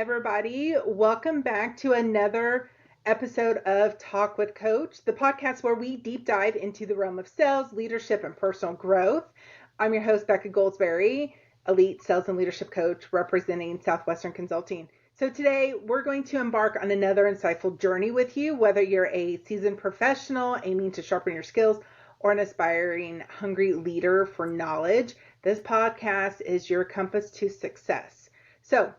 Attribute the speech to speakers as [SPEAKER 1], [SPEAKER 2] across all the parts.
[SPEAKER 1] everybody. Welcome back to another episode of Talk with Coach, the podcast where we deep dive into the realm of sales, leadership, and personal growth. I'm your host, Becca Goldsberry, elite sales and leadership coach representing Southwestern Consulting. So today we're going to embark on another insightful journey with you, whether you're a seasoned professional aiming to sharpen your skills or an aspiring, hungry leader for knowledge. This podcast is your compass to success. So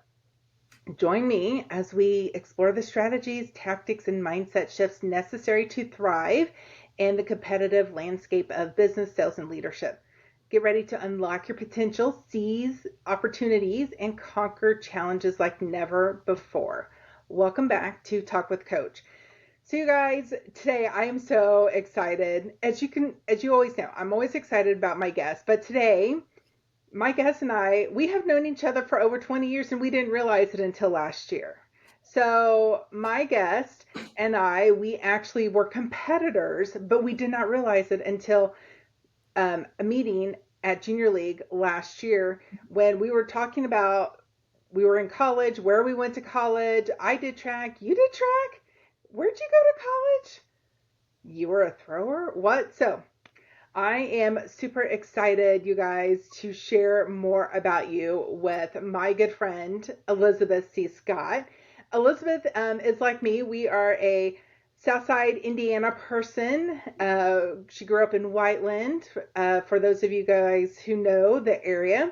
[SPEAKER 1] join me as we explore the strategies, tactics, and mindset shifts necessary to thrive in the competitive landscape of business, sales, and leadership. Get ready to unlock your potential, seize opportunities, and conquer challenges like never before. Welcome back to Talk with Coach. So you guys, today I am so excited. As you always know, I'm always excited about my guests, but today my guest and I, we have known each other for over 20 years and we didn't realize it until last year. So my guest and I, we actually were competitors, but we did not realize it until a meeting at Junior League last year when we were talking about, we were in college, where we went to college. I did track, you did track? Where'd you go to college? You were a thrower? What? So I am super excited, you guys, to share more about you with my good friend, Elizabeth C. Scott. Elizabeth is like me. We are a Southside Indiana person. She grew up in Whiteland. For those of you guys who know the area,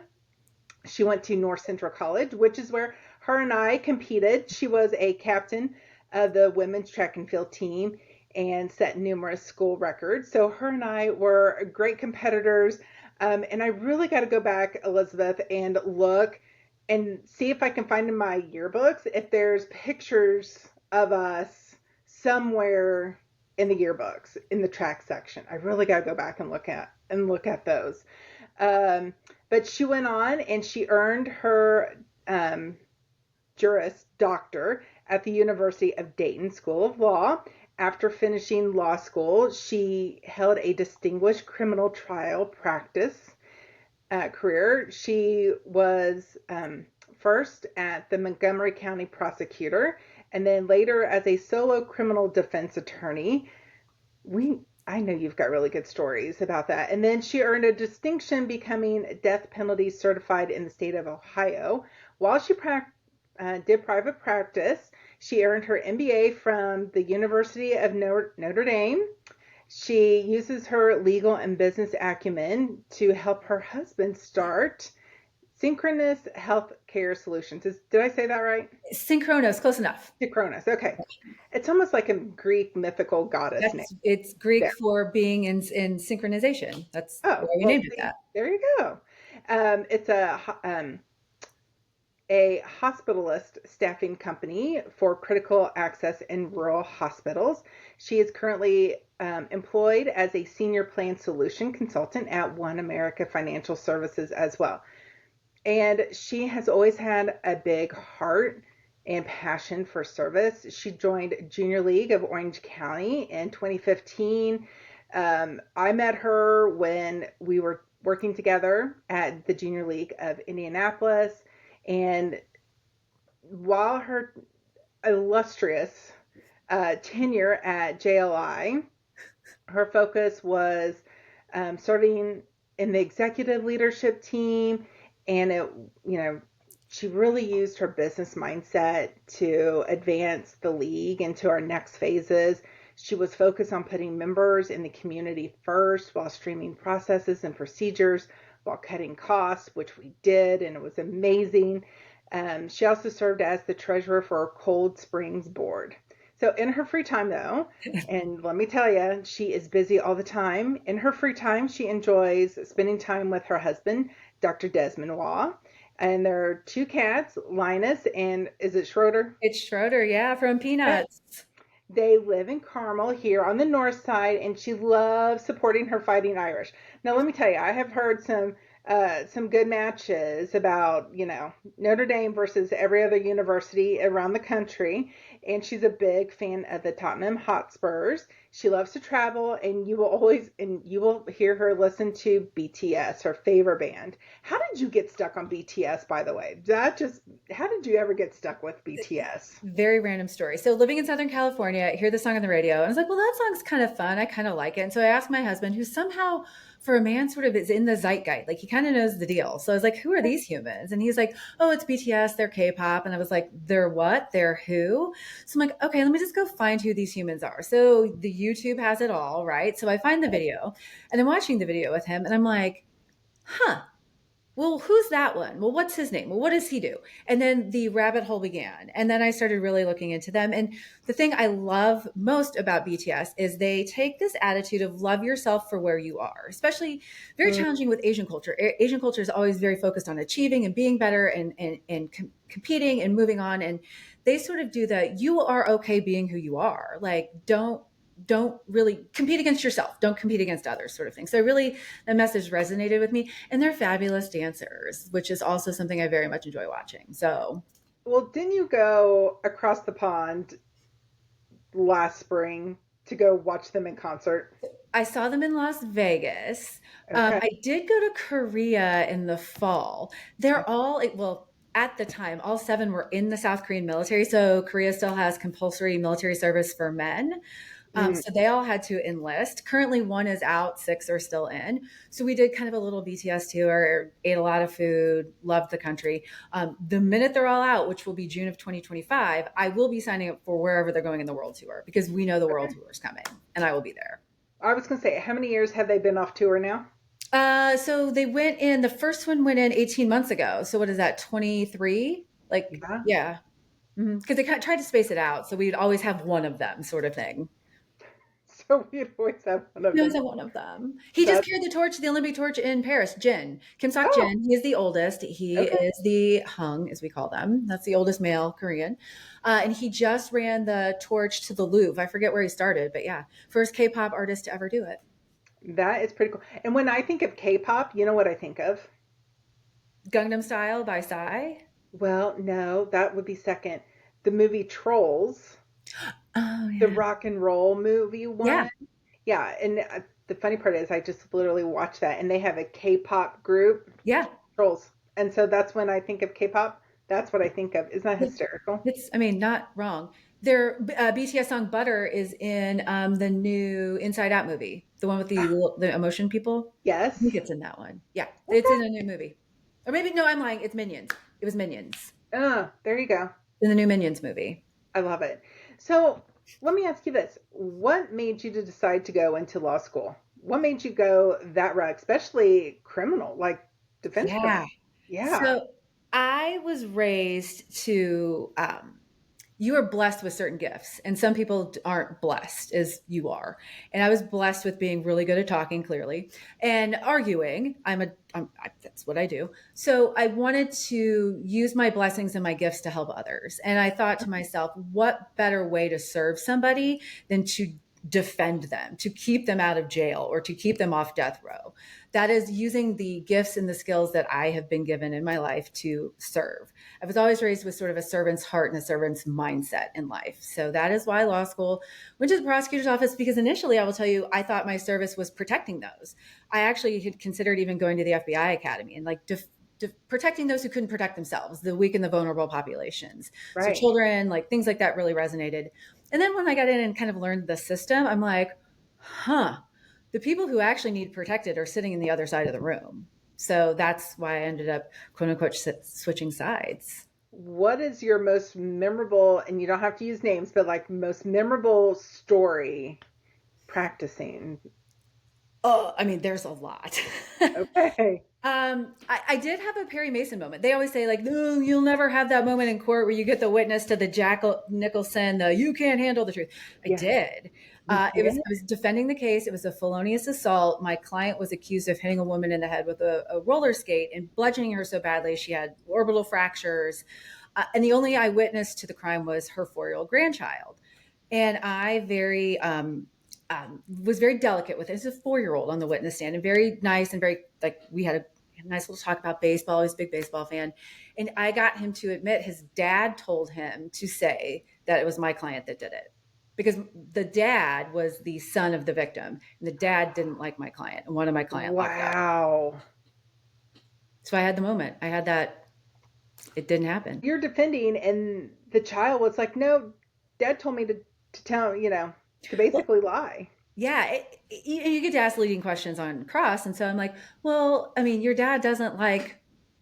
[SPEAKER 1] she went to North Central College, which is where her and I competed. She was a captain of the women's track and field team and set numerous school records. So her and I were great competitors. And I really got to go back, Elizabeth, and look and see if I can find in my yearbooks if there's pictures of us somewhere in the yearbooks in the track section. I really got to go back and look at those. But she went on and she earned her Juris Doctor at the University of Dayton School of Law. After finishing law school, she held a distinguished criminal trial practice career. She was first at the Montgomery County prosecutor and then later as a solo criminal defense attorney. I know you've got really good stories about that. And then she earned a distinction becoming death penalty certified in the state of Ohio. While she did private practice, she earned her MBA from the University of Notre Dame. She uses her legal and business acumen to help her husband start Synkhronos Healthcare Solutions. Did I say that right?
[SPEAKER 2] Synchronos, close enough.
[SPEAKER 1] Synchronos, okay. It's almost like a Greek mythical goddess name.
[SPEAKER 2] It's Greek for being in synchronization. That's why we named it that.
[SPEAKER 1] There you go. It's a hospitalist staffing company for critical access in rural hospitals. She is currently employed as a senior plan solution consultant at One America Financial Services as well. And she has always had a big heart and passion for service. She joined Junior League of Orange County in 2015. I met her when we were working together at the Junior League of Indianapolis. And while her illustrious tenure at JLI, her focus was starting in the executive leadership team, and she really used her business mindset to advance the league into our next phases. She was focused on putting members in the community first while streamlining processes and procedures, while cutting costs, which we did, and it was amazing. She also served as the treasurer for our Cold Springs board. So in her free time, though, and let me tell you, she is busy all the time. In her free time, she enjoys spending time with her husband, Dr. Desmond Waugh. And there are two cats, Linus and is it Schroeder?
[SPEAKER 2] It's Schroeder, yeah, from Peanuts.
[SPEAKER 1] They live in Carmel here on the north side, and she loves supporting her Fighting Irish. Now, let me tell you, I have heard some good matches about, Notre Dame versus every other university around the country. And she's a big fan of the Tottenham Hotspurs. She loves to travel, and you will hear her listen to BTS, her favorite band. How did you get stuck on BTS, by the way? How did you ever get stuck with BTS?
[SPEAKER 2] Very random story. So living in Southern California, I hear the song on the radio and I was like, well, that song's kind of fun. I kind of like it. And so I asked my husband, who somehow for a man sort of is in the zeitgeist, like he kind of knows the deal. So I was like, who are these humans? And he's like, oh, it's BTS. They're K-pop. And I was like, they're what? They're who? So I'm like, okay, let me just go find who these humans are. So the YouTube has it all, right? So I find the video and I'm watching the video with him and I'm like, huh, well, who's that one? Well, what's his name? Well, what does he do? And then the rabbit hole began. And then I started really looking into them. And the thing I love most about BTS is they take this attitude of love yourself for where you are, especially very challenging with Asian culture. Asian culture is always very focused on achieving and being better and competing and moving on. And they sort of do that. You are okay being who you are. Like, don't really compete against yourself. Don't compete against others, sort of thing. So really, the message resonated with me, and they're fabulous dancers, which is also something I very much enjoy watching. So,
[SPEAKER 1] Well, didn't you go across the pond last spring to go watch them in concert?
[SPEAKER 2] I saw them in Las Vegas.
[SPEAKER 1] Okay.
[SPEAKER 2] I did go to Korea in the fall. They're all well. At the time, all seven were in the South Korean military. So Korea still has compulsory military service for men.
[SPEAKER 1] Mm.
[SPEAKER 2] So they all had to enlist. Currently, one is out, six are still in. So we did kind of a little BTS tour, ate a lot of food, loved the country. The minute they're all out, which will be June of 2025, I will be signing up for wherever they're going in the world tour because we know the world
[SPEAKER 1] Okay.
[SPEAKER 2] tour is coming and I will be there.
[SPEAKER 1] I was going to say, how many years have they been off tour now?
[SPEAKER 2] So they went in, the first one went in 18 months ago. So what is that, 23? Like,
[SPEAKER 1] Yeah.
[SPEAKER 2] yeah. Because they kind of tried to space it out. So we'd always have one of them sort of thing.
[SPEAKER 1] So we'd always have one of
[SPEAKER 2] He
[SPEAKER 1] them.
[SPEAKER 2] was one of them. He just
[SPEAKER 1] That,
[SPEAKER 2] carried the torch, the Olympic torch in Paris. Jin, Kim Sok
[SPEAKER 1] oh,
[SPEAKER 2] Jin. He is the oldest. He
[SPEAKER 1] okay.
[SPEAKER 2] is the hung, as we call them. That's the oldest male Korean. And he just ran the torch to the Louvre. I forget where he started, but yeah, first K-pop artist to ever do it.
[SPEAKER 1] That is pretty cool. And when I think of K-pop, you know what I think of?
[SPEAKER 2] Gangnam Style by Psy.
[SPEAKER 1] Well, no, that would be second. The movie Trolls,
[SPEAKER 2] Oh
[SPEAKER 1] the
[SPEAKER 2] yeah,
[SPEAKER 1] rock and roll movie
[SPEAKER 2] yeah,
[SPEAKER 1] one. Yeah, and the funny part is I just literally watched that, and they have a K-pop group,
[SPEAKER 2] yeah.
[SPEAKER 1] Trolls. And so that's when I think of K-pop. That's what I think of. Isn't that hysterical?
[SPEAKER 2] It's, I mean, not wrong. Their BTS song "Butter" is in the new Inside Out movie, the one with the emotion people. I think
[SPEAKER 1] Yes.
[SPEAKER 2] it's in that one. Yeah, it's in
[SPEAKER 1] Okay.
[SPEAKER 2] a new movie. Or maybe no, I'm lying. It's Minions. It was Minions
[SPEAKER 1] There you go.
[SPEAKER 2] in the new Minions movie.
[SPEAKER 1] I love it. So let me ask you this. What made you to decide to go into law school? What made you go that route, especially criminal, like defense
[SPEAKER 2] Yeah.
[SPEAKER 1] criminal? Yeah.
[SPEAKER 2] So I was raised to you are blessed with certain gifts, and some people aren't blessed as you are. And I was blessed with being really good at talking clearly and arguing. That's what I do. So I wanted to use my blessings and my gifts to help others. And I thought to myself, what better way to serve somebody than to defend them, to keep them out of jail or to keep them off death row? That is using the gifts and the skills that I have been given in my life to serve. I was always raised with sort of a servant's heart and a servant's mindset in life. So that is why law school went to the prosecutor's office, because initially, I will tell you, I thought my service was protecting those. I actually had considered even going to the FBI Academy and like protecting those who couldn't protect themselves, the weak and the vulnerable populations. So
[SPEAKER 1] Right.
[SPEAKER 2] children, like things like that really resonated. And then when I got in and kind of learned the system, I'm like, huh, the people who actually need protected are sitting in the other side of the room. So that's why I ended up, quote unquote, switching sides.
[SPEAKER 1] What is your most memorable, and you don't have to use names, but like most memorable story practicing?
[SPEAKER 2] Oh, I mean, there's a lot.
[SPEAKER 1] Okay.
[SPEAKER 2] I did have a Perry Mason moment. They always say, like, no, you'll never have that moment in court where you get the witness to the Jack Nicholson, the you can't handle the truth. I
[SPEAKER 1] Yeah.
[SPEAKER 2] did.
[SPEAKER 1] You did?
[SPEAKER 2] I was defending the case. It was a felonious assault. My client was accused of hitting a woman in the head with a roller skate and bludgeoning her so badly she had orbital fractures. And the only eyewitness to the crime was her 4-year-old grandchild. And I was very delicate with it. As a 4-year-old on the witness stand, and very nice and very like we had a nice little talk about baseball. He's a big baseball fan, and I got him to admit his dad told him to say that it was my client that did it, because the dad was the son of the victim, and the dad didn't like my client, and wanted my client locked up.
[SPEAKER 1] Wow.
[SPEAKER 2] So I had the moment. I had that. It didn't happen.
[SPEAKER 1] You're defending, and the child was like, no, dad told me to tell, to
[SPEAKER 2] Well,
[SPEAKER 1] basically lie.
[SPEAKER 2] yeah, you get to ask leading questions on cross. And so I'm like, well, I mean, your dad doesn't like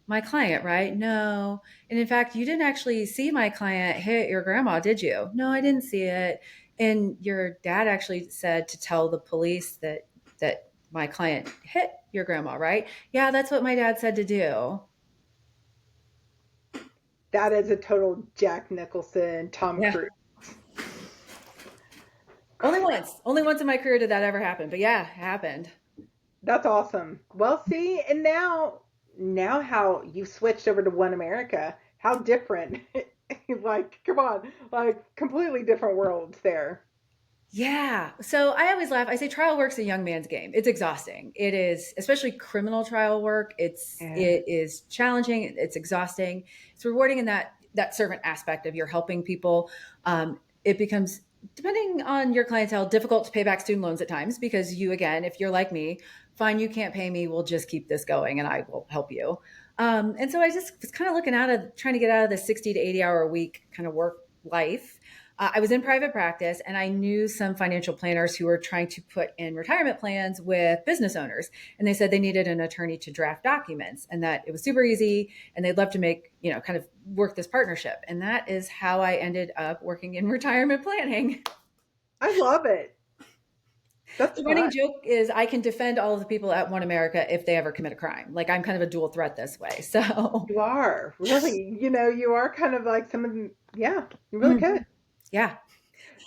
[SPEAKER 2] my client, right? No. And in fact, you didn't actually see my client hit your grandma, did you? No, I didn't see it. And your dad actually said to tell the police that my client hit your grandma, right? Yeah, that's what my dad said to do.
[SPEAKER 1] That is a total Jack Nicholson, Tom
[SPEAKER 2] Yeah.
[SPEAKER 1] Cruise.
[SPEAKER 2] Only once in my career did that ever happen. But yeah, it happened.
[SPEAKER 1] That's awesome. Well, see, and now how you've switched over to One America, how different. Like, come on, like completely different worlds there.
[SPEAKER 2] Yeah. So I always laugh. I say trial work's a young man's game. It's exhausting. It is, especially criminal trial work.
[SPEAKER 1] Yeah.
[SPEAKER 2] It is challenging. It's exhausting. It's rewarding in that servant aspect of you're helping people. It becomes, depending on your clientele, difficult to pay back student loans at times because you, again, if you're like me, fine, you can't pay me. We'll just keep this going and I will help you. And so I just was kind of looking out of trying to get out of the 60 to 80 hour a week kind of work life. I was in private practice and I knew some financial planners who were trying to put in retirement plans with business owners. And they said they needed an attorney to draft documents and that it was super easy and they'd love to make, kind of work this partnership. And that is how I ended up working in retirement planning.
[SPEAKER 1] I love it. That's
[SPEAKER 2] The
[SPEAKER 1] fun.
[SPEAKER 2] running joke is I can defend all of the people at One America if they ever commit a crime. Like I'm kind of a dual threat this way. So,
[SPEAKER 1] You are really, you are kind of like some of them. Yeah, you really
[SPEAKER 2] mm,
[SPEAKER 1] could.
[SPEAKER 2] yeah.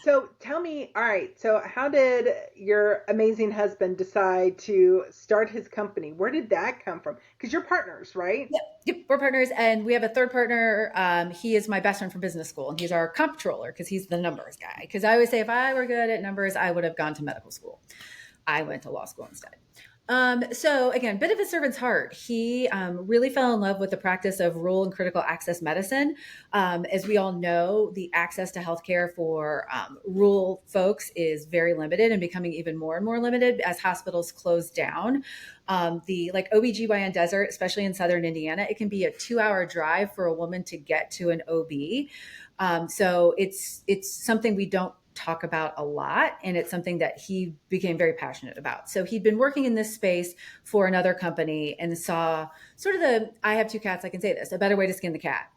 [SPEAKER 1] So tell me, all right, so how did your amazing husband decide to start his company? Where did that come from? Because you're partners, right?
[SPEAKER 2] Yep, we're partners, and we have a third partner. He is my best friend from business school, and he's our comptroller because he's the numbers guy. Because I always say, if I were good at numbers, I would have gone to medical school. I went to law school instead. So again, bit of a servant's heart. He really fell in love with the practice of rural and critical access medicine. As we all know, the access to healthcare for rural folks is very limited and becoming even more and more limited as hospitals close down. The like OBGYN desert, especially in southern Indiana, it can be a 2-hour drive for a woman to get to an OB. So it's something we don't talk about a lot, and it's something that he became very passionate about. So he'd been working in this space for another company and saw sort of I have 2 cats, I can say this, a better way to skin the cat.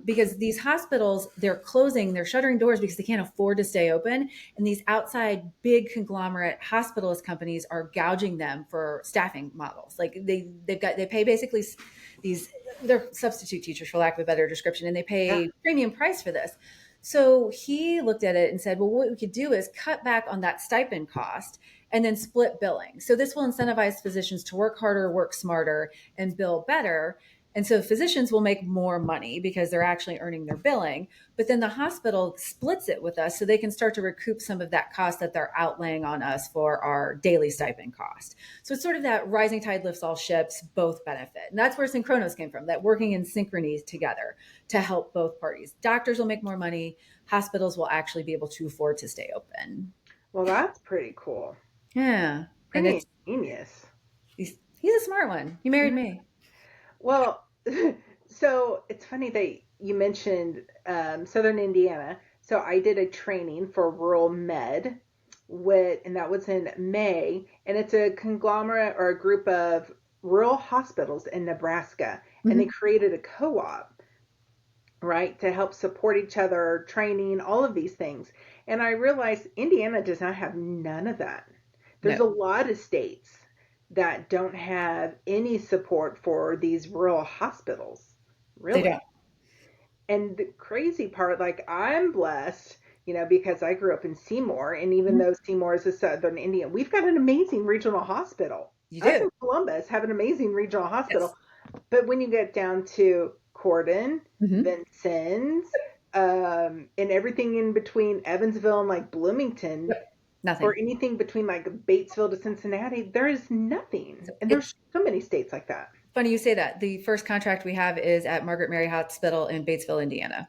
[SPEAKER 2] Because these hospitals, they're shuttering doors because they can't afford to stay open. And these outside big conglomerate hospitalist companies are gouging them for staffing models. Like they pay basically they're substitute teachers for lack of a better description, and they
[SPEAKER 1] Yeah.
[SPEAKER 2] pay premium price for this. So he looked at it and said, well, what we could do is cut back on that stipend cost and then split billing. So this will incentivize physicians to work harder, work smarter, and bill better. And so physicians will make more money because they're actually earning their billing. But then the hospital splits it with us so they can start to recoup some of that cost that they're outlaying on us for our daily stipend cost. So it's sort of that rising tide lifts all ships, both benefit. And that's where Synchronos came from, that working in synchrony together to help both parties. Doctors will make more money. Hospitals will actually be able to afford to stay open.
[SPEAKER 1] Well, that's pretty cool.
[SPEAKER 2] Yeah. And
[SPEAKER 1] Pretty ingenious.
[SPEAKER 2] he's a smart one. He married me.
[SPEAKER 1] Well, so it's funny that you mentioned Southern Indiana. So I did a training for rural med and that was in May, and it's a conglomerate or a group of rural hospitals in Nebraska, and they
[SPEAKER 2] Mm-hmm.
[SPEAKER 1] created a co-op, right, to help support each other, training, all of these things. And I realized Indiana does not have none of that. There's
[SPEAKER 2] No,
[SPEAKER 1] a lot of states that don't have any support for these rural hospitals,
[SPEAKER 2] they
[SPEAKER 1] really.
[SPEAKER 2] don't.
[SPEAKER 1] And the crazy part, like I'm blessed, because I grew up in Seymour, and even
[SPEAKER 2] Mhm.
[SPEAKER 1] though Seymour is a southern Indian, we've got an amazing regional hospital.
[SPEAKER 2] You
[SPEAKER 1] Us
[SPEAKER 2] do.
[SPEAKER 1] in Columbus have an amazing regional
[SPEAKER 2] Yes.
[SPEAKER 1] hospital. But when you get down to Corden,
[SPEAKER 2] Mm-hmm.
[SPEAKER 1] Vincennes, and everything in between Evansville and like Bloomington,
[SPEAKER 2] Yep. Nothing.
[SPEAKER 1] or anything between like Batesville to Cincinnati, there is nothing.
[SPEAKER 2] So
[SPEAKER 1] And there's
[SPEAKER 2] it's
[SPEAKER 1] so many states like that.
[SPEAKER 2] funny you say that. The first contract we have is at Margaret Mary Hospital in Batesville, Indiana.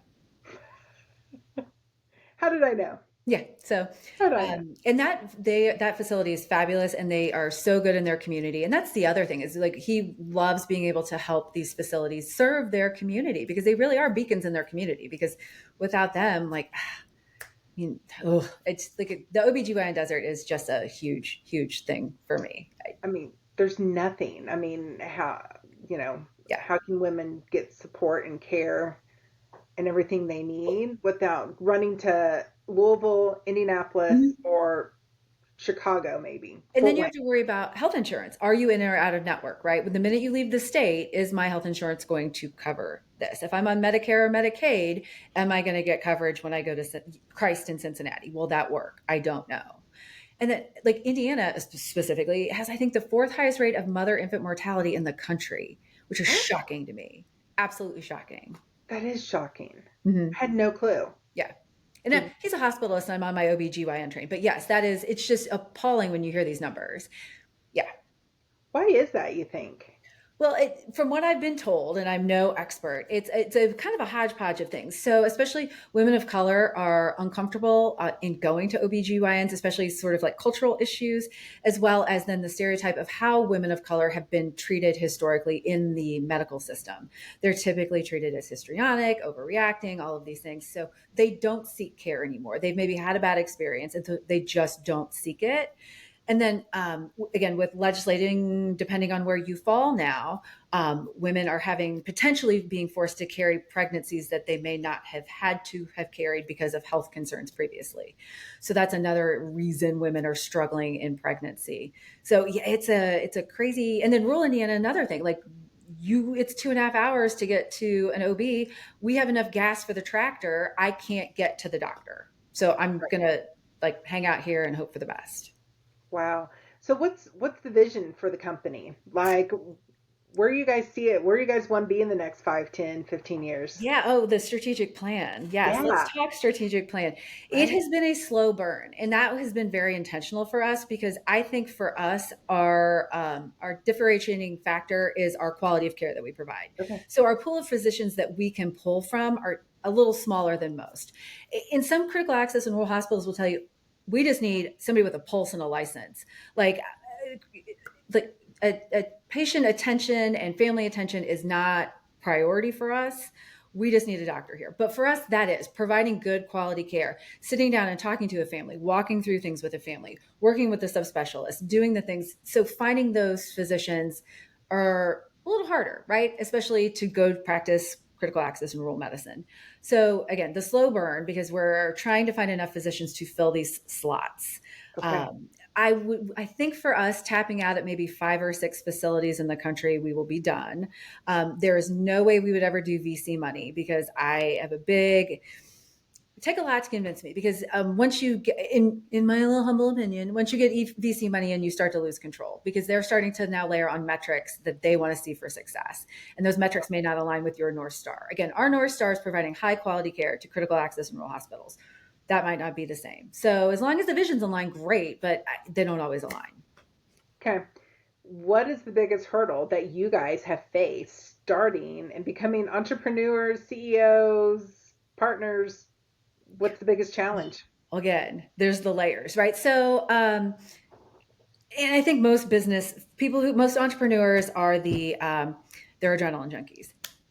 [SPEAKER 1] How did I know?
[SPEAKER 2] Yeah. So,
[SPEAKER 1] Totally.
[SPEAKER 2] and that facility is fabulous, and they are so good in their community. And that's the other thing is like he loves being able to help these facilities serve their community because they really are beacons in their community. Because without them, like, I mean, oh, it's like the OBGYN desert is just a huge, huge thing for me.
[SPEAKER 1] I mean, there's nothing. I mean, how, you know,
[SPEAKER 2] Yeah.
[SPEAKER 1] how can women get support and care and everything they need without running to Louisville, Indianapolis, or Chicago, maybe
[SPEAKER 2] And then
[SPEAKER 1] Fort
[SPEAKER 2] you
[SPEAKER 1] Wayne?
[SPEAKER 2] have to worry about health insurance. Are you in or out of network, right? The minute you leave the state, is my health insurance going to cover this? If I'm on Medicare or Medicaid, am I going to get coverage when I go to Christ in Cincinnati? Will that work? I don't know. And then, like Indiana specifically has, I think, the fourth highest rate of mother infant mortality in the country, which is
[SPEAKER 1] What?
[SPEAKER 2] shocking to me. Absolutely shocking.
[SPEAKER 1] That is shocking.
[SPEAKER 2] Hmm.
[SPEAKER 1] I had no clue.
[SPEAKER 2] Yeah. And
[SPEAKER 1] Did
[SPEAKER 2] he's a hospitalist and I'm on my OBGYN train. But yes, it's just appalling when you hear these numbers. Yeah.
[SPEAKER 1] Why is that, you think?
[SPEAKER 2] Well, from what I've been told, and I'm no expert, it's a kind of a hodgepodge of things. So, especially women of color are uncomfortable in going to OBGYNs, especially sort of like cultural issues, as well as then the stereotype of how women of color have been treated historically in the medical system. They're typically treated as histrionic, overreacting, all of these things. So they don't seek care anymore. They've maybe had a bad experience, and so they just don't seek it. And then again, with legislating, depending on where you fall now, women are having potentially being forced to carry pregnancies that they may not have had to have carried because of health concerns previously. So that's another reason women are struggling in pregnancy. So yeah, it's a crazy. And then rural Indiana, another thing, like it's 2.5 hours to get to an OB. We have enough gas for the tractor. I can't get to the doctor. So I'm
[SPEAKER 1] Right.
[SPEAKER 2] gonna like hang out here and hope for the best.
[SPEAKER 1] Wow. So what's the vision for the company? Like, where you guys see it? Where you guys want to be in the next 5, 10, 15 years?
[SPEAKER 2] Yeah. Oh, the strategic plan. Yes. Let's
[SPEAKER 1] Yeah.
[SPEAKER 2] talk strategic plan. It
[SPEAKER 1] Right.
[SPEAKER 2] has been a slow burn, and that has been very intentional for us because I think for us, our differentiating factor is our quality of care that we provide.
[SPEAKER 1] Okay.
[SPEAKER 2] So our pool of physicians that we can pull from are a little smaller than most. In some critical access and rural hospitals will tell you, we just need somebody with a pulse and a license. Like a patient attention and family attention is not priority for us. We just need a doctor here. But for us, that is providing good quality care, sitting down and talking to a family, walking through things with a family, working with the subspecialist, doing the things. So finding those physicians are a little harder, right? Especially to go practice critical access in rural medicine. So again, the slow burn because we're trying to find enough physicians to fill these slots.
[SPEAKER 1] Okay.
[SPEAKER 2] Um, I think for us tapping out at maybe 5 or 6 facilities in the country, we will be done. There is no way we would ever do VC money because I have a big take a lot to convince me because once you get in my little humble opinion, once you get VC money in, you start to lose control because they're starting to now layer on metrics that they want to see for success. And those metrics may not align with your North Star. Again, our North Star is providing high quality care to critical access in rural hospitals. That might not be the same. So as long as the visions align, great, but they don't always align.
[SPEAKER 1] Okay. What is the biggest hurdle that you guys have faced starting and becoming entrepreneurs, CEOs, partners? What's the biggest challenge?
[SPEAKER 2] Again, there's the layers, right? So, and I think most business people most entrepreneurs are they're adrenaline junkies.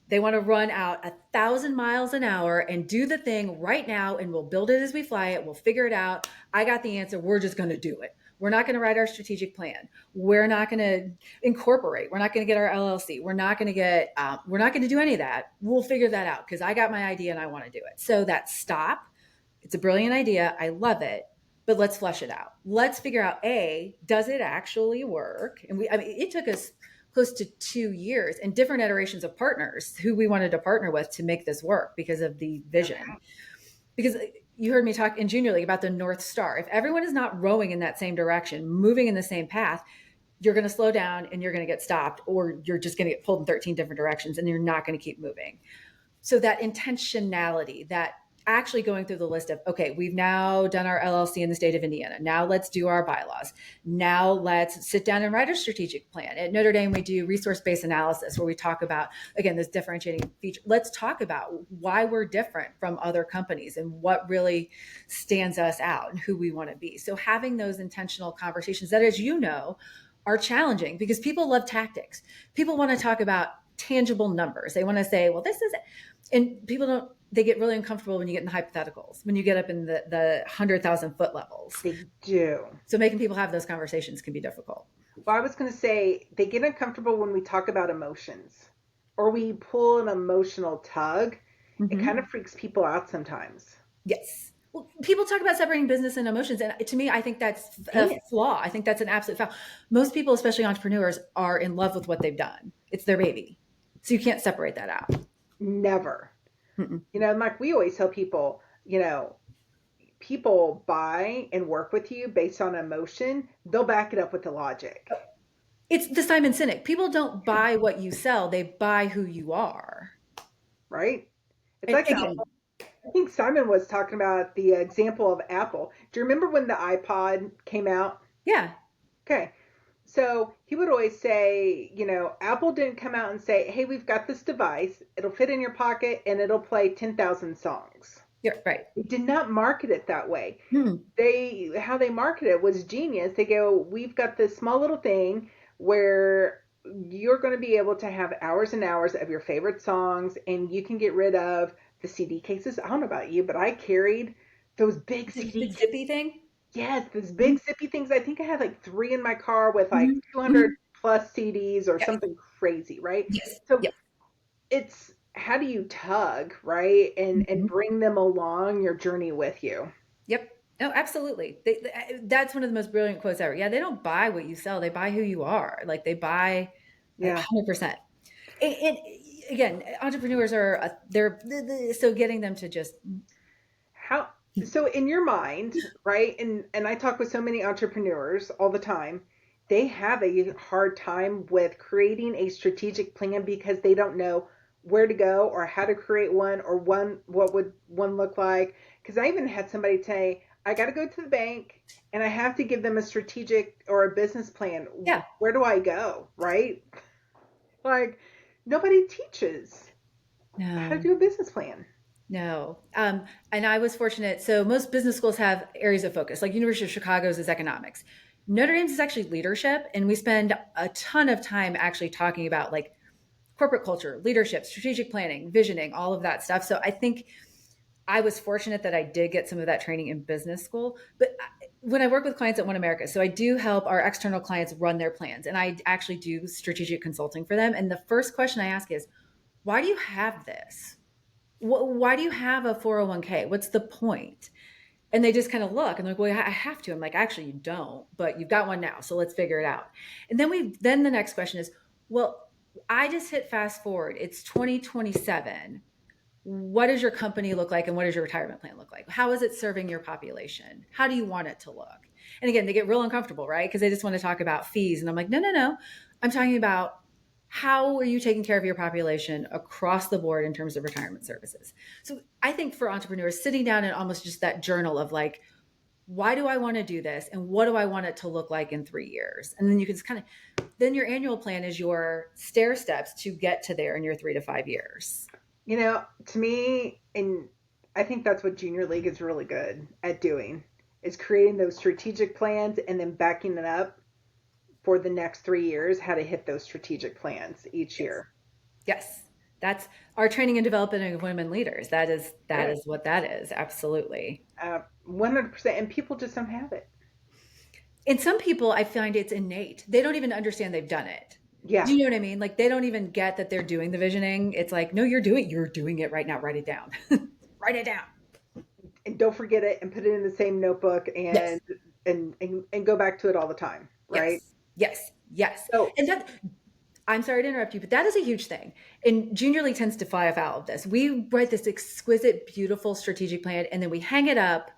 [SPEAKER 2] They want to run out 1,000 miles an hour and do the thing right now, and we'll build it as we fly it. We'll figure it out. I got the answer. We're just going to do it. We're not going to write our strategic plan. We're not going to incorporate. We're not going to get our LLC. We're not going to get. We're not going to do any of that. We'll figure that out because I got my idea and I want to do it. So that stop. It's a brilliant idea. I love it, but let's flesh it out. Let's figure out does it actually work? And I mean, it took us close to 2 years and different iterations of partners who we wanted to partner with to make this work because of the vision.
[SPEAKER 1] Okay.
[SPEAKER 2] Because you heard me talk in Junior League about the North Star. If everyone is not rowing in that same direction, moving in the same path, you're going to slow down and you're going to get stopped, or you're just going to get pulled in 13 different directions and you're not going to keep moving. So that intentionality, that actually going through the list of, okay, we've now done our LLC in the state of Indiana. Now let's do our bylaws. Now let's sit down and write a strategic plan. At Notre Dame, we do resource-based analysis where we talk about, again, this differentiating feature. Let's talk about why we're different from other companies and what really stands us out and who we want to be. So having those intentional conversations that, as you know, are challenging because people love tactics. People want to talk about tangible numbers. They want to say, well, this is, and people don't, they get really uncomfortable when you get in the hypotheticals, when you get up in the 100,000 foot levels.
[SPEAKER 1] They do.
[SPEAKER 2] So making people have those conversations can be difficult.
[SPEAKER 1] Well, I was going to say they get uncomfortable when we talk about emotions or we pull an emotional tug. It kind of freaks people out sometimes.
[SPEAKER 2] Yes. Well, people talk about separating business and emotions. And to me, I think that's a flaw. I think that's an absolute foul. Most people, especially entrepreneurs, are in love with what they've done. It's their baby. So you can't separate that out.
[SPEAKER 1] Never. Like we always tell people, people buy and work with you based on emotion. They'll back it up with the logic.
[SPEAKER 2] It's the Simon Sinek. People don't buy what you sell. They buy who you are.
[SPEAKER 1] Right? It's like
[SPEAKER 2] again,
[SPEAKER 1] I think Simon was talking about the example of Apple. Do you remember when the iPod came out?
[SPEAKER 2] Yeah.
[SPEAKER 1] Okay. So he would always say, Apple didn't come out and say, hey, we've got this device. It'll fit in your pocket and it'll play 10,000 songs.
[SPEAKER 2] Yeah, right.
[SPEAKER 1] They did not market it that way. How they marketed it was genius. They go, we've got this small little thing where you're going to be able to have hours and hours of your favorite songs and you can get rid of the CD cases. I don't know about you, but I carried those big CD
[SPEAKER 2] zippy thing.
[SPEAKER 1] Yes, those big zippy things. I think I had like 3 in my car with like 200 plus CDs or something crazy, right?
[SPEAKER 2] Yes.
[SPEAKER 1] So it's how do you tug, right? And bring them along your journey with you.
[SPEAKER 2] Yep. No, absolutely. That's one of the most brilliant quotes ever. Yeah, they don't buy what you sell. They buy who you are. Like they buy 100%. And again, entrepreneurs are, so getting them to just.
[SPEAKER 1] So in your mind, right? And I talk with so many entrepreneurs all the time. They have a hard time with creating a strategic plan because they don't know where to go or how to create one or what would one look like. Because I even had somebody say, I got to go to the bank and I have to give them a strategic or a business plan.
[SPEAKER 2] Yeah.
[SPEAKER 1] Where do I go? Right? Like nobody teaches how to do a business plan.
[SPEAKER 2] No. And I was fortunate. So most business schools have areas of focus, like University of Chicago's is economics. Notre Dame's is actually leadership. And we spend a ton of time actually talking about like corporate culture, leadership, strategic planning, visioning, all of that stuff. So I think I was fortunate that I did get some of that training in business school. But when I work with clients at One America, so I do help our external clients run their plans. And I actually do strategic consulting for them. And the first question I ask is, why do you have this? Why do you have a 401k? What's the point? And they just kind of look and they're like, well, I have to. I'm like, actually, you don't, but you've got one now. So let's figure it out. And then the next question is, well, I just hit fast forward. It's 2027. What does your company look like? And what does your retirement plan look like? How is it serving your population? How do you want it to look? And again, they get real uncomfortable, right? Because they just want to talk about fees. And I'm like, no. I'm talking about how are you taking care of your population across the board in terms of retirement services? So I think for entrepreneurs, sitting down and almost just that journal of like, why do I want to do this? And what do I want it to look like in 3 years? And then you can just then your annual plan is your stair steps to get to there in your 3 to 5 years.
[SPEAKER 1] To me, and I think that's what Junior League is really good at doing, is creating those strategic plans and then backing it up for the next 3 years, how to hit those strategic plans each year.
[SPEAKER 2] Yes. That's our training and development of women leaders. That is what that is. Absolutely.
[SPEAKER 1] 100%. And people just don't have it.
[SPEAKER 2] And some people, I find it's innate. They don't even understand they've done it.
[SPEAKER 1] Yeah.
[SPEAKER 2] Do you know what I mean? Like they don't even get that they're doing the visioning. It's like, no, you're doing it right now. Write it down. Write it down.
[SPEAKER 1] And don't forget it and put it in the same notebook and go back to it all the time. Right?
[SPEAKER 2] Yes.
[SPEAKER 1] So,
[SPEAKER 2] and I'm sorry to interrupt you, but that is a huge thing. And Junior League tends to fly afoul of this. We write this exquisite, beautiful strategic plan, and then we hang it up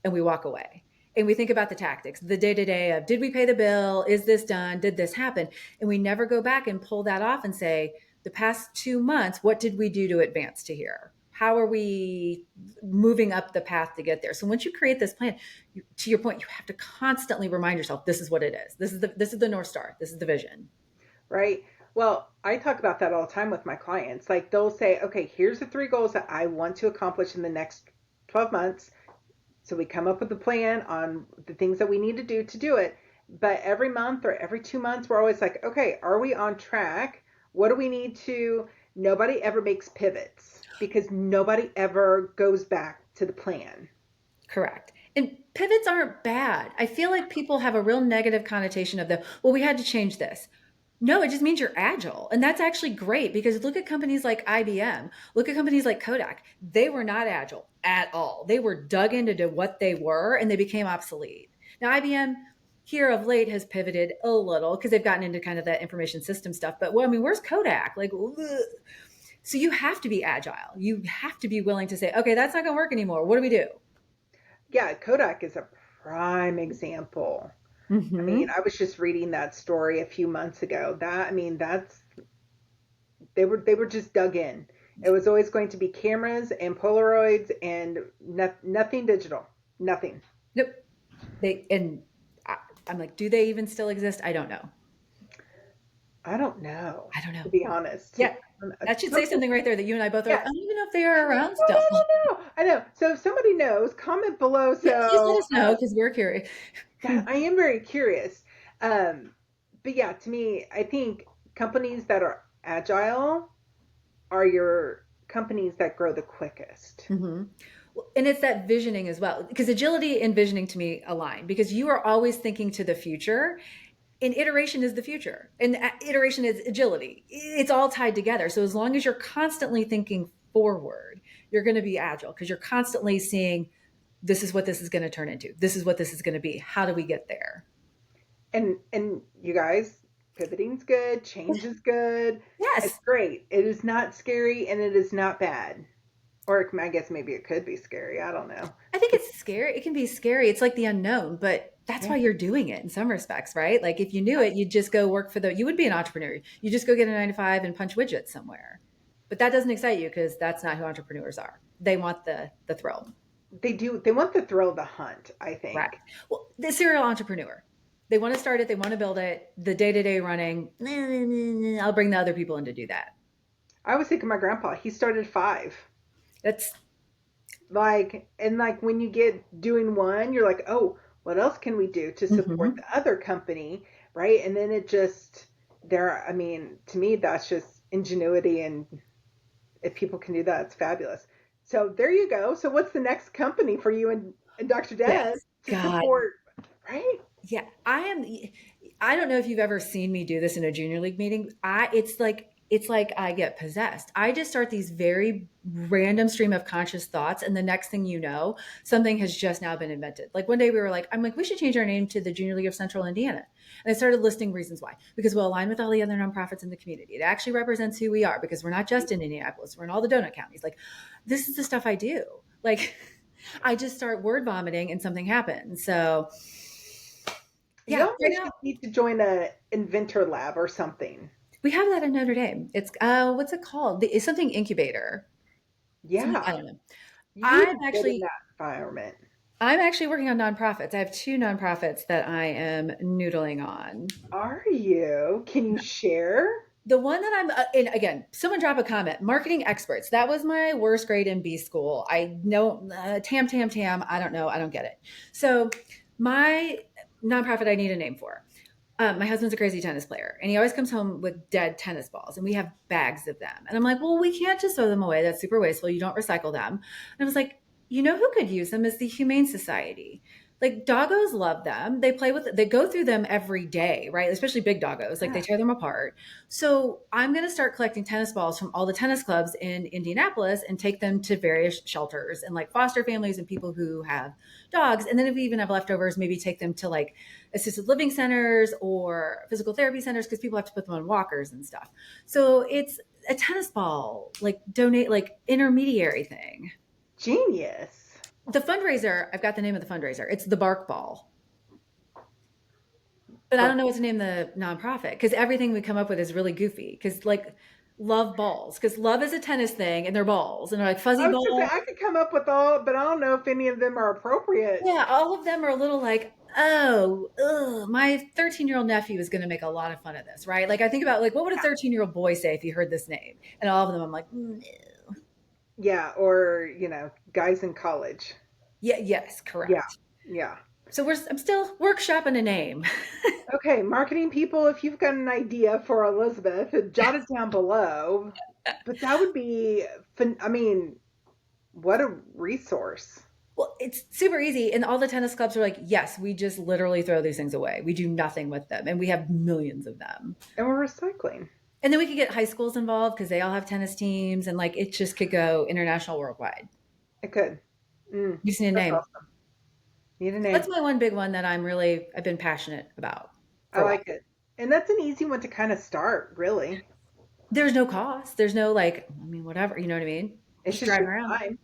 [SPEAKER 2] and we walk away. And we think about the tactics, the day-to-day of, did we pay the bill? Is this done? Did this happen? And we never go back and pull that off and say, the past 2 months, what did we do to advance to here? How are we moving up the path to get there? So once you create this plan, to your point, you have to constantly remind yourself, this is what it is. This is the North Star. This is the vision.
[SPEAKER 1] Right. Well, I talk about that all the time with my clients. Like they'll say, okay, here's the three goals that I want to accomplish in the next 12 months. So we come up with a plan on the things that we need to do it. But every month or every 2 months, we're always like, okay, are we on track? What do we need to? Nobody ever makes pivots because nobody ever goes back to the plan.
[SPEAKER 2] Correct. And pivots aren't bad. I feel like people have a real negative connotation of well, we had to change this. No, it just means you're agile. And that's actually great because look at companies like IBM, look at companies like Kodak. They were not agile at all. They were dug into what they were and they became obsolete. Now, IBM here of late has pivoted a little because they've gotten into kind of that information system stuff. But well, I mean, where's Kodak? Like, ugh. So you have to be agile. You have to be willing to say, okay, that's not going to work anymore. What do we do?
[SPEAKER 1] Yeah, Kodak is a prime example. I mean,
[SPEAKER 2] Mm-hmm.
[SPEAKER 1] I was just reading that story a few months ago. I mean, that's they were just dug in. It was always going to be cameras and Polaroids and nothing digital, nothing.
[SPEAKER 2] Nope. And I, I'm like, do they even still exist? I don't know.
[SPEAKER 1] I don't know,
[SPEAKER 2] I don't know.
[SPEAKER 1] to be honest.
[SPEAKER 2] Yeah. That should say something right there that you and I both are like,
[SPEAKER 1] Yeah,
[SPEAKER 2] I don't even know if they are around
[SPEAKER 1] well,
[SPEAKER 2] still.
[SPEAKER 1] I don't know. I know. So if somebody knows, comment below.
[SPEAKER 2] Yeah, please let
[SPEAKER 1] So
[SPEAKER 2] us know because we're curious.
[SPEAKER 1] yeah, I am very curious. Um, but yeah, to me, I think companies that are agile are your companies that grow the quickest.
[SPEAKER 2] Mm-hmm. And it's that visioning as well, because agility and visioning to me align because you are always thinking to the future and iteration is the future and iteration is agility. It's all tied together. So as long as you're constantly thinking forward, you're going to be agile because you're constantly seeing this is what this is going to turn into. This is what this is going to be. How do we get there?
[SPEAKER 1] And you guys, pivoting's good, change is good. It's
[SPEAKER 2] Yes.
[SPEAKER 1] great. It is not scary and it is not bad. Or I guess maybe it could be scary. I don't know.
[SPEAKER 2] I think it's scary. It can be scary. It's like the unknown, but that's
[SPEAKER 1] Yeah.
[SPEAKER 2] why you're doing it in some respects, right? Like if you knew it, you'd just go work you would be an entrepreneur. You just go get a 9 to 5 and punch widgets somewhere. But that doesn't excite you because that's not who entrepreneurs are. They want the thrill.
[SPEAKER 1] They do. They want the thrill of the hunt, I
[SPEAKER 2] Right.
[SPEAKER 1] think.
[SPEAKER 2] Well, the serial entrepreneur. They want to start it, they want to build it, the day-to-day running. I'll bring the other people in to do that.
[SPEAKER 1] I was thinking my grandpa, he started five.
[SPEAKER 2] That's
[SPEAKER 1] Like, and like when you get doing one, you're like, oh, what else can we do to support
[SPEAKER 2] mhm.
[SPEAKER 1] the other company? Right. And then it just, I mean, to me, that's just ingenuity. And if people can do that, it's fabulous. So there you go. So what's the next company for you and Dr. Des
[SPEAKER 2] Yes.
[SPEAKER 1] to
[SPEAKER 2] God.
[SPEAKER 1] support? Right.
[SPEAKER 2] Yeah, I don't know if you've ever seen me do this in a junior league meeting. It's like I get possessed. I just start these very random stream of conscious thoughts, and the next thing you know, something has just now been invented. Like one day we were like, I'm like, we should change our name to the Junior League of Central Indiana. And I started listing reasons why. Because we'll align with all the other nonprofits in the community. It actually represents who we are because we're not just in Indianapolis, we're in all the donut counties. Like this is the stuff I do. Like I just start word vomiting and something happens. So yeah,
[SPEAKER 1] Y'all
[SPEAKER 2] right
[SPEAKER 1] guys
[SPEAKER 2] now
[SPEAKER 1] just need to join a inventor lab or something.
[SPEAKER 2] we have that in Notre Dame. It's what's it called? It's something incubator. I
[SPEAKER 1] Yeah.
[SPEAKER 2] don't know.
[SPEAKER 1] You would
[SPEAKER 2] I'm
[SPEAKER 1] be good in
[SPEAKER 2] actually
[SPEAKER 1] that environment.
[SPEAKER 2] I'm actually working on nonprofits. I have two nonprofits that I am noodling on.
[SPEAKER 1] Are you? Can you share?
[SPEAKER 2] The one that I'm in again, someone drop a comment. Marketing experts. That was my worst grade in B school. I know tam. I don't know. I don't get it. So my nonprofit I need a name for. My husband's a crazy tennis player, and he always comes home with dead tennis balls, and we have bags of them. And I'm like, well, we can't just throw them away. That's super wasteful. You don't recycle them. And I was like, you know who could use them is the Humane Society. Like doggos love them. They go through them every day, right? Especially big doggos. Like they
[SPEAKER 1] Yeah.
[SPEAKER 2] tear them apart. So I'm going to start collecting tennis balls from all the tennis clubs in Indianapolis and take them to various shelters and like foster families and people who have dogs. And then if we even have leftovers, maybe take them to like assisted living centers or physical therapy centers because people have to put them on walkers and stuff. So it's a tennis ball, like donate, like intermediary thing.
[SPEAKER 1] Genius.
[SPEAKER 2] The fundraiser, I've got the name of the fundraiser. It's the Bark Ball. But I don't know
[SPEAKER 1] Perfect.
[SPEAKER 2] what to name the nonprofit because everything we come up with is really goofy. Because like love balls because love is a tennis thing and they're balls and they're like fuzzy
[SPEAKER 1] I was gonna say
[SPEAKER 2] ball.
[SPEAKER 1] I could come up with all, but I don't know if any of them are appropriate.
[SPEAKER 2] Yeah, all of them are a little like, oh, ugh, my 13-year-old nephew is going to make a lot of fun of this, right? Like I think about like what would a 13-year-old boy say if he heard this name? And all of them I'm like, no.
[SPEAKER 1] Yeah, or guys in college.
[SPEAKER 2] Yeah, yes,
[SPEAKER 1] Yeah,
[SPEAKER 2] correct.
[SPEAKER 1] yeah.
[SPEAKER 2] So I'm still workshopping a name.
[SPEAKER 1] Okay, marketing people, if you've got an idea for Elizabeth, jot it down below. But that would be, I mean, what a resource.
[SPEAKER 2] Well, it's super easy. And all the tennis clubs are like, yes, we just literally throw these things away. We do nothing with them. And we have millions of them.
[SPEAKER 1] And we're recycling.
[SPEAKER 2] And then we could get high schools involved because they all have tennis teams and like it just could go international worldwide.
[SPEAKER 1] It could. Mm,
[SPEAKER 2] You just need a
[SPEAKER 1] that's
[SPEAKER 2] name.
[SPEAKER 1] awesome. Need a
[SPEAKER 2] So that's
[SPEAKER 1] name.
[SPEAKER 2] my one big one that I've been passionate about
[SPEAKER 1] I
[SPEAKER 2] for a while.
[SPEAKER 1] like it. And that's an easy one to kind of start, really.
[SPEAKER 2] There's no cost. There's no like, I mean, whatever, you know what I mean?
[SPEAKER 1] It's
[SPEAKER 2] Just
[SPEAKER 1] just your time.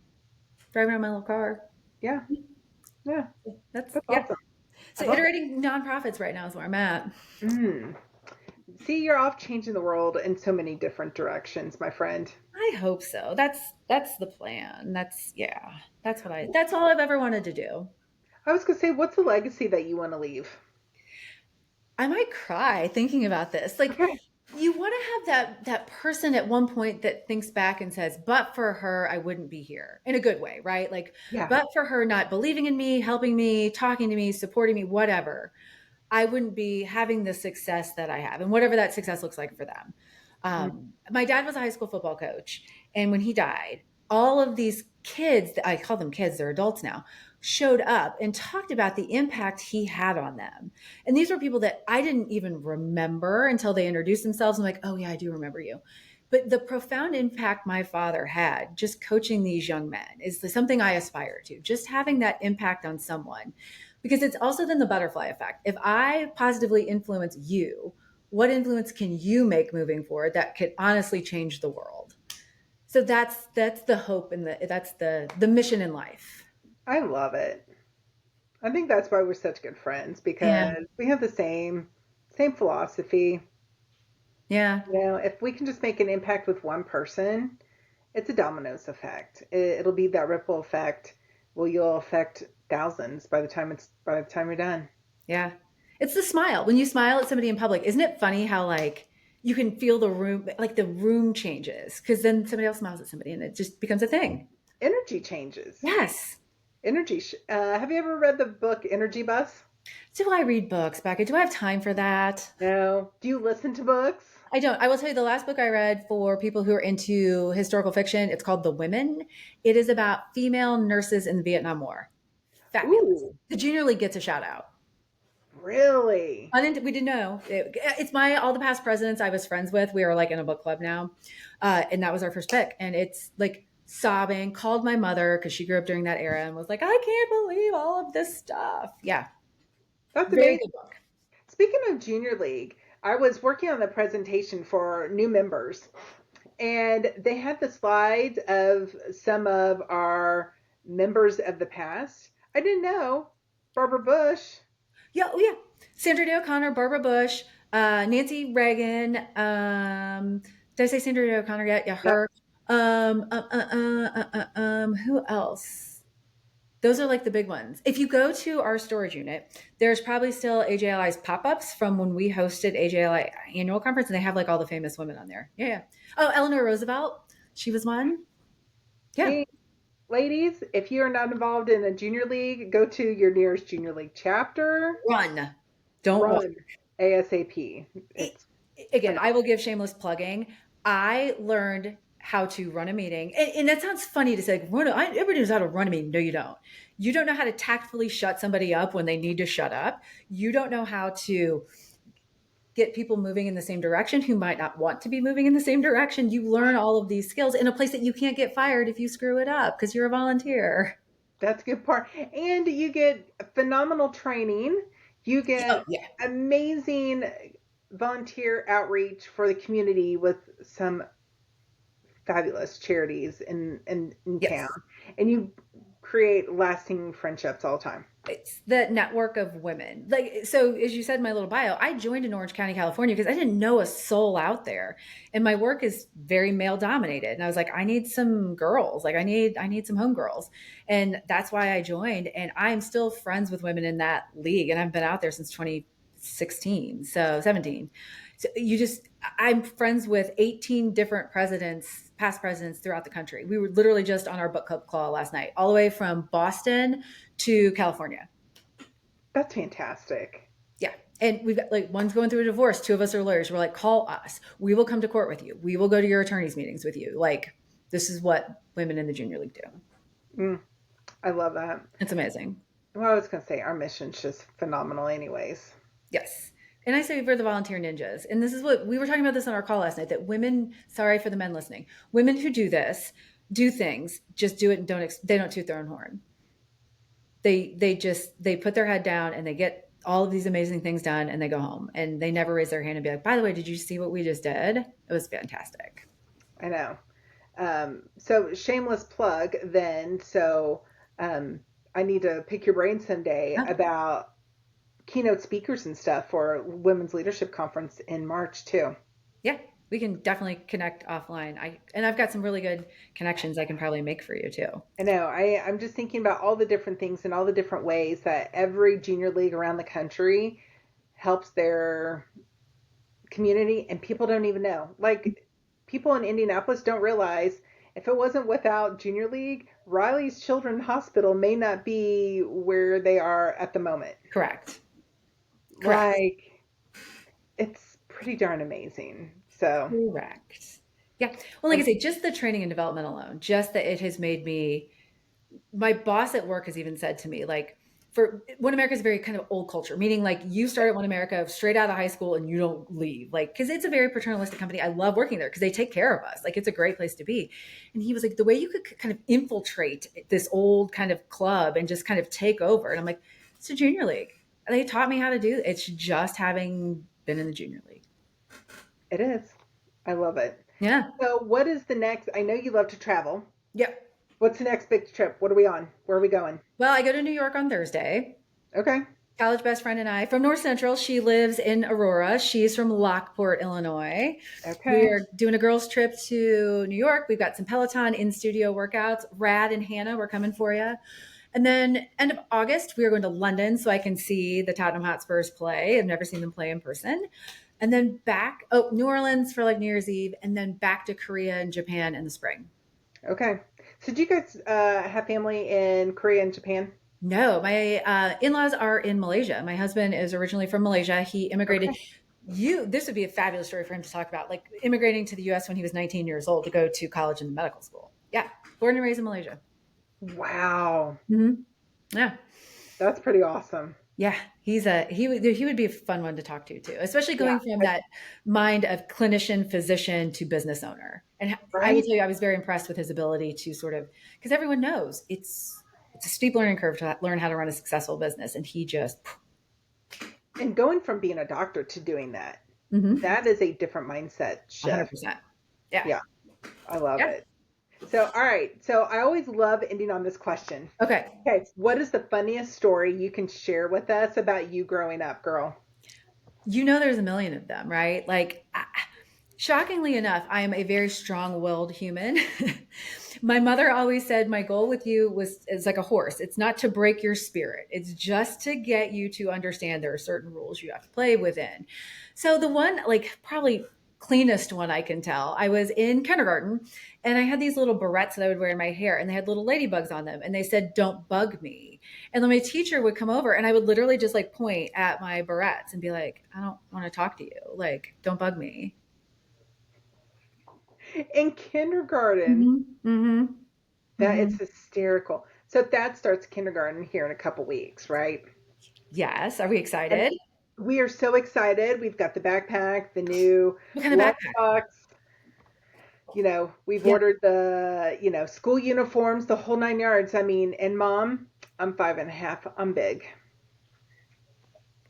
[SPEAKER 2] driving around my little car.
[SPEAKER 1] Yeah, yeah.
[SPEAKER 2] That's,
[SPEAKER 1] That's
[SPEAKER 2] yeah.
[SPEAKER 1] awesome. I
[SPEAKER 2] So
[SPEAKER 1] love it.
[SPEAKER 2] iterating nonprofits right now is where I'm at.
[SPEAKER 1] Mm. See, you're off changing the world in so many different directions, my friend.
[SPEAKER 2] I hope so. That's the plan. Yeah. That's all I've ever wanted to do.
[SPEAKER 1] I was gonna say, what's the legacy that you want to leave?
[SPEAKER 2] I might cry thinking about this. Like
[SPEAKER 1] Okay.
[SPEAKER 2] you want to have that person at one point that thinks back and says, "But for her, I wouldn't be here." In a good way, right? Like,
[SPEAKER 1] Yeah.
[SPEAKER 2] but for her not believing in me, helping me, talking to me, supporting me, whatever, I wouldn't be having the success that I have, and whatever that success looks like for them.
[SPEAKER 1] Mm.
[SPEAKER 2] My dad was a high school football coach, and when he died, all of these kids, I call them kids, they're adults now, showed up and talked about the impact he had on them. And these were people that I didn't even remember until they introduced themselves. I'm like, oh, yeah, I do remember you. But the profound impact my father had just coaching these young men is something I aspire to, just having that impact on someone. Because it's also then the butterfly effect. If I positively influence you, what influence can you make moving forward that could honestly change the world? So that's the hope and that's the mission in life.
[SPEAKER 1] I love it. I think that's why we're such good friends
[SPEAKER 2] Yeah.
[SPEAKER 1] because we have the same philosophy.
[SPEAKER 2] Yeah.
[SPEAKER 1] If we can just make an impact with one person, it's a dominoes effect. It'll be that ripple effect. Well, you'll affect thousands by the time you're done.
[SPEAKER 2] Yeah. It's the smile. When you smile at somebody in public, isn't it funny how like you can feel the room, like the room changes because then somebody else smiles at somebody and it just becomes a thing.
[SPEAKER 1] Energy changes.
[SPEAKER 2] Yes.
[SPEAKER 1] Have you ever read the book Energy Bus?
[SPEAKER 2] Do I read books, Becca? Do I have time for that?
[SPEAKER 1] No. Do you listen to books?
[SPEAKER 2] I don't. I will tell you the last book I read for people who are into historical fiction, it's called The Women. It is about female nurses in the Vietnam War. Fabulous.
[SPEAKER 1] Ooh,
[SPEAKER 2] The Junior League gets a shout out.
[SPEAKER 1] really?
[SPEAKER 2] We didn't know. It's all the past presidents I was friends with. We are like in a book club now. And that was our first pick. And it's like sobbing, called my mother because she grew up during that era and was like, I can't believe all of this stuff. Yeah.
[SPEAKER 1] That's
[SPEAKER 2] Very
[SPEAKER 1] amazing.
[SPEAKER 2] good book.
[SPEAKER 1] Speaking of Junior League, I was working on the presentation for new members, and they had the slides of some of our members of the past. I didn't know Barbara Bush.
[SPEAKER 2] Yeah, oh yeah. Sandra Day O'Connor, Barbara Bush, Nancy Reagan. Did I say Sandra Day O'Connor yet? Yeah,
[SPEAKER 1] Yep.
[SPEAKER 2] her. Who else? Those are like the big ones. If you go to our storage unit, there's probably still AJLI's pop-ups from when we hosted AJLI annual conference, and they have like all the famous women on there. Yeah, yeah. Oh, Eleanor Roosevelt, she was one. Yeah,
[SPEAKER 1] See, ladies, if you are not involved in a junior league, go to your nearest junior league chapter.
[SPEAKER 2] run, don't walk.
[SPEAKER 1] Run ASAP. It's
[SPEAKER 2] Again, I
[SPEAKER 1] phenomenal.
[SPEAKER 2] will give shameless plugging. I learned how to run a meeting. And that sounds funny to say, everybody knows how to run a meeting. No, you don't. You don't know how to tactfully shut somebody up when they need to shut up. You don't know how to get people moving in the same direction who might not want to be moving in the same direction. You learn all of these skills in a place that you can't get fired if you screw it up because you're a volunteer.
[SPEAKER 1] That's a good part. And you get phenomenal training. You
[SPEAKER 2] Oh,
[SPEAKER 1] get
[SPEAKER 2] yeah.
[SPEAKER 1] amazing volunteer outreach for the community with some fabulous charities in town.
[SPEAKER 2] Yes.
[SPEAKER 1] And you create lasting friendships all the time.
[SPEAKER 2] It's the network of women. Like, so as you said in my little bio, I joined in Orange County, California because I didn't know a soul out there. And my work is very male dominated. And I was like, I need some girls. Like I need some homegirls. And that's why I joined. And I'm still friends with women in that league. And I've been out there since 2016. So 17. So I'm friends with 18 different presidents, past presidents throughout the country. We were literally just on our book club call last night, all the way from Boston to California.
[SPEAKER 1] That's fantastic.
[SPEAKER 2] Yeah. And we've got like one's going through a divorce. Two of us are lawyers. We're like, call us. We will come to court with you. We will go to your attorney's meetings with you. Like, this is what women in the junior league do.
[SPEAKER 1] I love that.
[SPEAKER 2] It's amazing.
[SPEAKER 1] Well, I was going to say our mission's just phenomenal, anyways.
[SPEAKER 2] Yes. And I say we're the volunteer ninjas. And this is what we were talking about this on our call last night, that women, sorry for the men listening, women who do this, do things, just do it and they don't toot their own horn. They put their head down and they get all of these amazing things done and they go home and they never raise their hand and be like, by the way, did you see what we just did? It was fantastic.
[SPEAKER 1] I know. So shameless plug then. So I need to pick your brain someday about keynote speakers and stuff for Women's Leadership Conference in March too.
[SPEAKER 2] Yeah, we can definitely connect offline. I've got some really good connections I can probably make for you too.
[SPEAKER 1] I know. I'm just thinking about all the different things and all the different ways that every junior league around the country helps their community, and people don't even know. Like, people in Indianapolis don't realize if it wasn't without junior league, Riley's Children's Hospital may not be where they are at the moment.
[SPEAKER 2] Correct.
[SPEAKER 1] Like, it's pretty darn amazing. So
[SPEAKER 2] correct. Yeah. Well, like I say, just the training and development alone, just that it has made me, my boss at work has even said to me, like, for One America is very kind of old culture, meaning like you start at One America straight out of high school and you don't leave, like, because it's a very paternalistic company. I love working there because they take care of us. Like, it's a great place to be. And he was like, the way you could kind of infiltrate this old kind of club and just kind of take over. And I'm like, it's a junior league. And they taught me how to do it. It's just having been in the junior league.
[SPEAKER 1] It is. I love it.
[SPEAKER 2] Yeah.
[SPEAKER 1] So what is the next? I know you love to travel.
[SPEAKER 2] Yep.
[SPEAKER 1] What's the next big trip? What are we on? Where are we going?
[SPEAKER 2] Well, I go to New York on Thursday.
[SPEAKER 1] Okay.
[SPEAKER 2] College best friend and I from North Central. She lives in Aurora. She's from Lockport, Illinois.
[SPEAKER 1] Okay.
[SPEAKER 2] We are doing a girls' trip to New York. We've got some Peloton in-studio workouts. Rad and Hannah, we're coming for you. And then end of August, we are going to London so I can see the Tottenham Hotspurs play. I've never seen them play in person. And then New Orleans for like New Year's Eve, and then back to Korea and Japan in the spring.
[SPEAKER 1] Okay. So do you guys have family in Korea and Japan?
[SPEAKER 2] No, my in-laws are in Malaysia. My husband is originally from Malaysia. He immigrated. Okay. This would be a fabulous story for him to talk about, like immigrating to the U.S. when he was 19 years old to go to college and medical school. Yeah, born and raised in Malaysia.
[SPEAKER 1] Wow.
[SPEAKER 2] Mm-hmm. Yeah,
[SPEAKER 1] that's pretty awesome.
[SPEAKER 2] Yeah, he would be a fun one to talk to too, especially going from that mind of clinician, physician to business owner. And I will tell you, I was very impressed with his ability to sort of, because everyone knows it's a steep learning curve to learn how to run a successful business, and he just.
[SPEAKER 1] And going from being a doctor to doing that, that is a different mindset shift.
[SPEAKER 2] 100%. Yeah.
[SPEAKER 1] Yeah, I love it. So, all right. So I always love ending on this question.
[SPEAKER 2] Okay.
[SPEAKER 1] What is the funniest story you can share with us about you growing up, girl?
[SPEAKER 2] You know, there's a million of them, right? Like, shockingly enough, I am a very strong-willed human. My mother always said, my goal with you is like a horse. It's not to break your spirit. It's just to get you to understand there are certain rules you have to play within. So the one, like, probably cleanest one I can tell, I was in kindergarten and I had these little barrettes that I would wear in my hair, and they had little ladybugs on them, and they said, don't bug me. And then my teacher would come over and I would literally just like point at my barrettes and be like, I don't want to talk to you. Like, don't bug me.
[SPEAKER 1] In kindergarten. It's hysterical. So that starts kindergarten here in a couple weeks, right?
[SPEAKER 2] Yes. Are we excited?
[SPEAKER 1] And we are so excited. We've got the backpack, the new
[SPEAKER 2] backpack?
[SPEAKER 1] You know, we've ordered the, school uniforms, the whole 9 yards. I mean, and Mom, I'm 5.5. I'm big.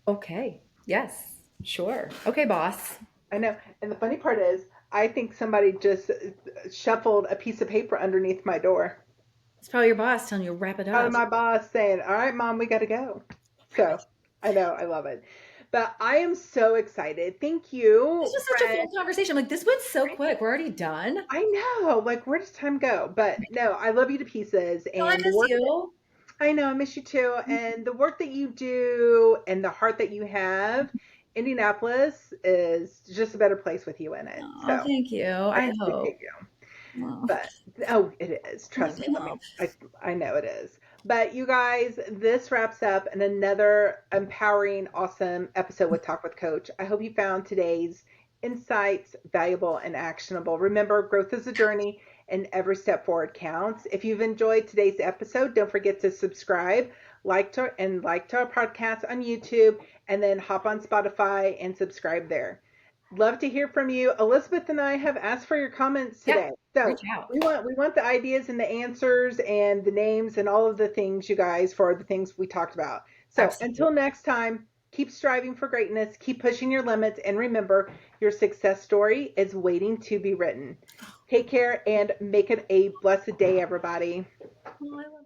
[SPEAKER 2] Okay. Yes. Sure. Okay, boss.
[SPEAKER 1] I know. And the funny part is, I think somebody just shuffled a piece of paper underneath my door.
[SPEAKER 2] It's probably your boss telling you to wrap it
[SPEAKER 1] Probably
[SPEAKER 2] up.
[SPEAKER 1] my boss saying, "All right, mom, we got to go." So I know, I love it. But I am so excited. Thank
[SPEAKER 2] This
[SPEAKER 1] you,
[SPEAKER 2] was such a
[SPEAKER 1] friend.
[SPEAKER 2] fun conversation. Like this went so quick. We're already done.
[SPEAKER 1] I know, like, where does time go? But no, I love you to pieces,
[SPEAKER 2] Oh, I
[SPEAKER 1] and the
[SPEAKER 2] miss
[SPEAKER 1] work.
[SPEAKER 2] you.
[SPEAKER 1] I know, I miss you too. And the work that you do and the heart that you have, Indianapolis is just a better place with you in it.
[SPEAKER 2] Oh,
[SPEAKER 1] So
[SPEAKER 2] thank you.
[SPEAKER 1] I
[SPEAKER 2] I hope.
[SPEAKER 1] appreciate you.
[SPEAKER 2] Oh,
[SPEAKER 1] But oh, it is. Trust me.
[SPEAKER 2] I
[SPEAKER 1] Let me.
[SPEAKER 2] hope.
[SPEAKER 1] I know it is. But you guys, this wraps up another empowering, awesome episode with Talk with Coach. I hope you found today's insights valuable and actionable. Remember, growth is a journey, and every step forward counts. If you've enjoyed today's episode, don't forget to subscribe, like to our podcast on YouTube, and then hop on Spotify and subscribe there. Love to hear from you. Elizabeth and I have asked for your comments
[SPEAKER 2] Yeah,
[SPEAKER 1] today. So
[SPEAKER 2] reach out.
[SPEAKER 1] we want the ideas and the answers and the names and all of the things, you guys, for the things we talked about. So
[SPEAKER 2] Absolutely.
[SPEAKER 1] until next time, keep striving for greatness, keep pushing your limits, and remember, your success story is waiting to be written. Take care and make it a blessed day, everybody.
[SPEAKER 2] Oh, I love